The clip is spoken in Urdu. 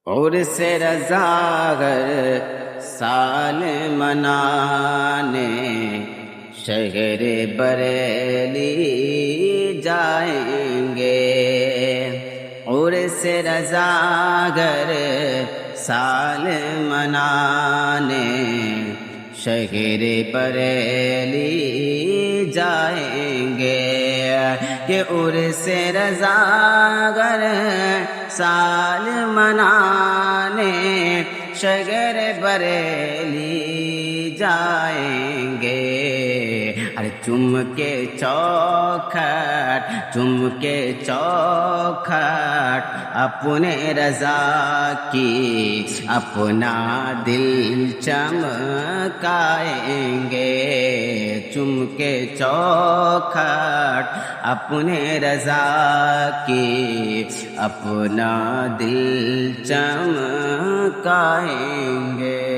اور سے رضاگر سال منانے شہر بریلی جائیں گے، اور سے رضاگر سال منانے شہر بریلی جائیں گے، کہ عرس رضاگر سال منانے شہر بریلی جائیں گے۔ ارے چم کے چوکھٹ اپنے رضا کی اپنا دل چمکائیں گے، چم کے چوکھٹ اپنے رضا کی اپنا دل چمکائیں گے۔